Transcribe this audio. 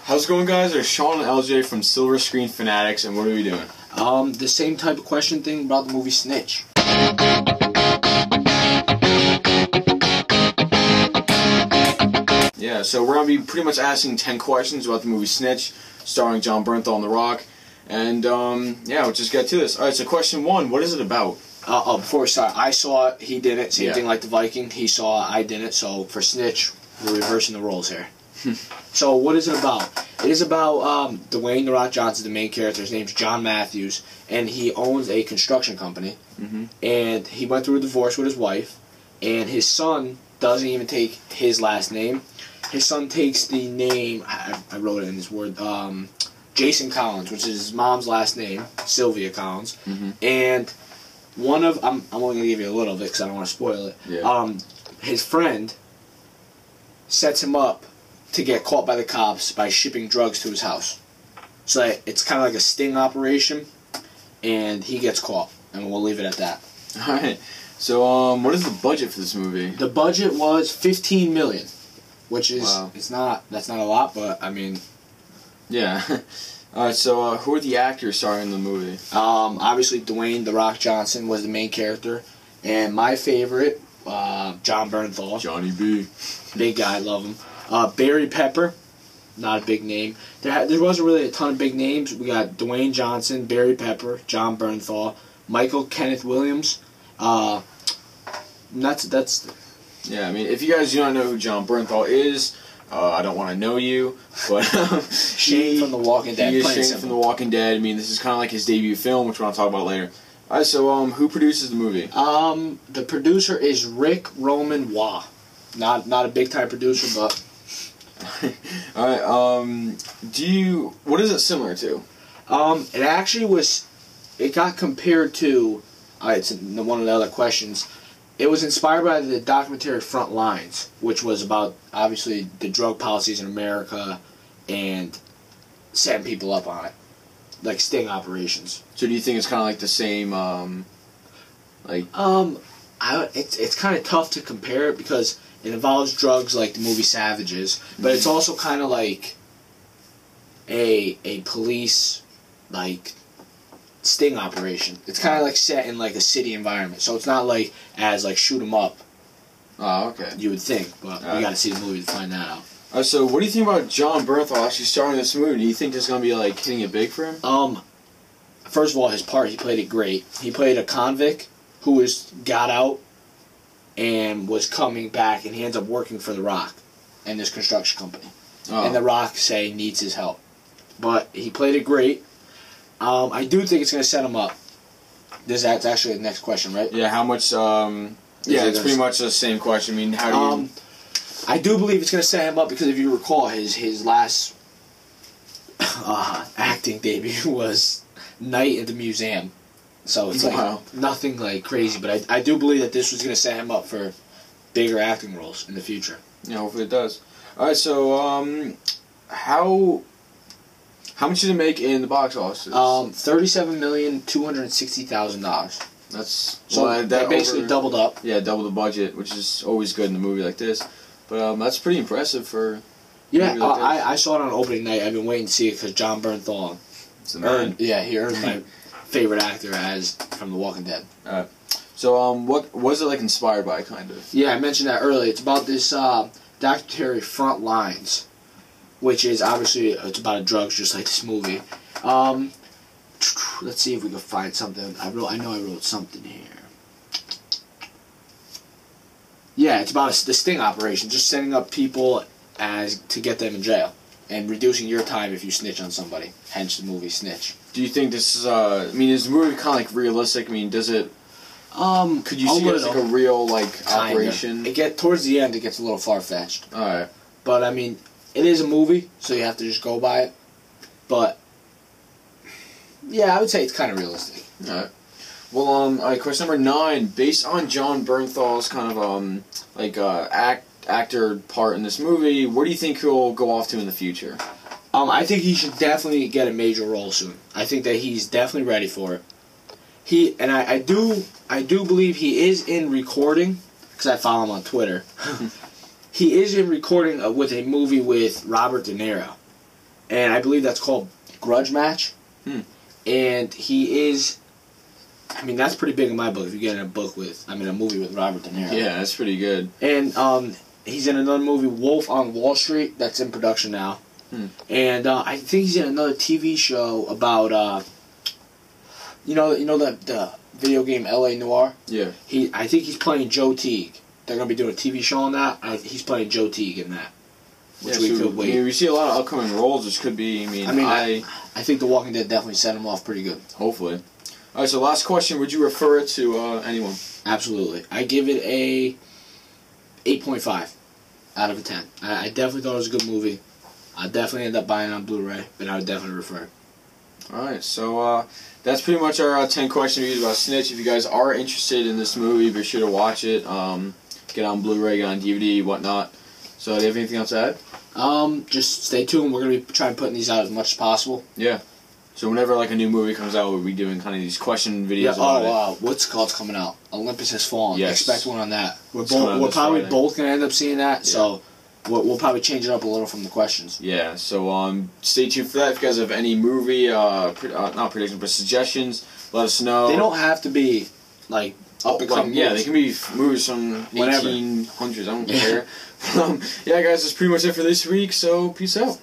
How's it going, guys? There's Sean and LJ from Silver Screen Fanatics, and what are we doing? The same type of question thing about the movie Snitch. Yeah, so we're going to be pretty much asking 10 questions about the movie Snitch, starring Jon Bernthal and The Rock. And, yeah, we'll just get to this. Alright, so question 1, what is it about? Before we start, I saw it, he did it, same thing like the Viking. He saw it, I didn't, so for Snitch, we're reversing the roles here. So, what is it about? It is about Dwayne "The Rock" Johnson, the main character. His name's John Matthews, and he owns a construction company. And he went through a divorce with his wife, and his son doesn't even take his last name. His son takes the name, I wrote it in this word, Jason Collins, which is his mom's last name, Sylvia Collins. And one of, I'm only going to give you a little bit because I don't want to spoil it. His friend sets him up to get caught by the cops by shipping drugs to his house. So it's kind of like a sting operation, and he gets caught, and we'll leave it at that. Alright, so what is the budget for this movie? The budget was $15 million, which is, that's not a lot, but I mean... Yeah. Alright, so who are the actors starring in the movie? Obviously Dwayne "The Rock" Johnson was the main character, and my favorite, Jon Bernthal. Johnny B. Big guy, love him. Barry Pepper, not a big name. There wasn't really a ton of big names. We got Dwayne Johnson, Barry Pepper, Jon Bernthal, Michael Kenneth Williams. That's. Yeah, I mean, if you guys do not know who Jon Bernthal is, I don't want to know you, but Shane from The Walking Dead. He is Shane from The Walking Dead. I mean, this is kind of like his debut film, which we're going to talk about later. All right, so who produces the movie? The producer is Rick Roman Wah. Not a big time producer, but. Alright, what is it similar to? It actually was, it got compared to, it's one of the other questions, it was inspired by the documentary Front Lines, which was about, obviously, the drug policies in America and setting people up on it, like sting operations. So do you think it's kind of like the same, it's kind of tough to compare it because it involves drugs like the movie Savages, but it's also kind of like a police, like, sting operation. It's kind of like set in like a city environment, so it's not like as like shoot 'em up. Oh, okay. You would think, but we got to see the movie to find that out. Alright, so what do you think about Jon Bernthal actually starring in this movie? Do you think this is gonna be like hitting it big for him? First of all, his part, he played it great. He played a convict who got out and was coming back, and he ends up working for The Rock and this construction company. And The Rock needs his help. But he played it great. I do think it's going to set him up. That's actually the next question, right? Yeah, how much, yeah, it's pretty much the same question. I mean, how do you... I do believe it's going to set him up because if you recall, his last acting debut was Night at the Museum. So it's like nothing like crazy, but I do believe that this was going to set him up for bigger acting roles in the future. Yeah, hopefully it does. Alright, so how much did it make in the box office? $37,260,000. That's that basically doubled up. Yeah, double the budget, which is always good in a movie like this. But that's pretty impressive for. Yeah, like I saw it on opening night. I've been waiting to see it because Jon Bernthal earned my favorite actor from The Walking Dead. Alright. So, what was it like inspired by, kind of? Yeah, I mentioned that earlier. It's about this documentary Front Lines, which is obviously it's about drugs, just like this movie. Let's see if we can find something. I know I wrote something here. Yeah, it's about the sting operation, just setting up people to get them in jail and reducing your time if you snitch on somebody. Hence the movie Snitch. Do you think this is, I mean, is the movie kind of like realistic? I mean, does it, could you see it as like a real, like, operation? Towards the end, it gets a little far-fetched. Alright. But, I mean, it is a movie, so you have to just go by it. But, yeah, I would say it's kind of realistic. Alright. Well, alright, question number 9. Based on Jon Bernthal's kind of, actor part in this movie, where do you think he'll go off to in the future? I think he should definitely get a major role soon. I think that he's definitely ready for it. I do believe he is in recording, because I follow him on Twitter. He is in recording with a movie with Robert De Niro. and I believe that's called Grudge Match. And he is, I mean, that's pretty big in my book. If you get in a movie with Robert De Niro. Yeah, that's pretty good. And he's in another movie, Wolf on Wall Street, that's in production now. And I think he's in another TV show about, you know the video game L.A. Noire? Yeah. I think he's playing Joe Teague. They're going to be doing a TV show on that. He's playing Joe Teague in that. Which we could wait. I mean, we see a lot of upcoming roles, which could be, I think The Walking Dead definitely set him off pretty good. Hopefully. Alright, so last question. Would you refer it to anyone? Absolutely. I give it a 8.5 out of a 10. I definitely thought it was a good movie. I definitely ended up buying it on Blu-ray, but I would definitely refer it. Alright, so that's pretty much our 10 question reviews about Snitch. If you guys are interested in this movie, be sure to watch it. Get on Blu-ray, get on DVD, whatnot. So, do you have anything else to add? Just stay tuned. We're going to be trying putting these out as much as possible. Yeah. So whenever like a new movie comes out, we'll be doing kind of these question videos about it. What's called coming out? Olympus Has Fallen. Yes. Expect one on that. We're probably both going to end up seeing that, so we'll probably change it up a little from the questions. Yeah, so stay tuned for that. If you guys have any movie, not predictions, but suggestions, let us know. They don't have to be like up and coming. Yeah, they can be movies from 1800s. I don't care. Yeah, guys, that's pretty much it for this week. So peace out.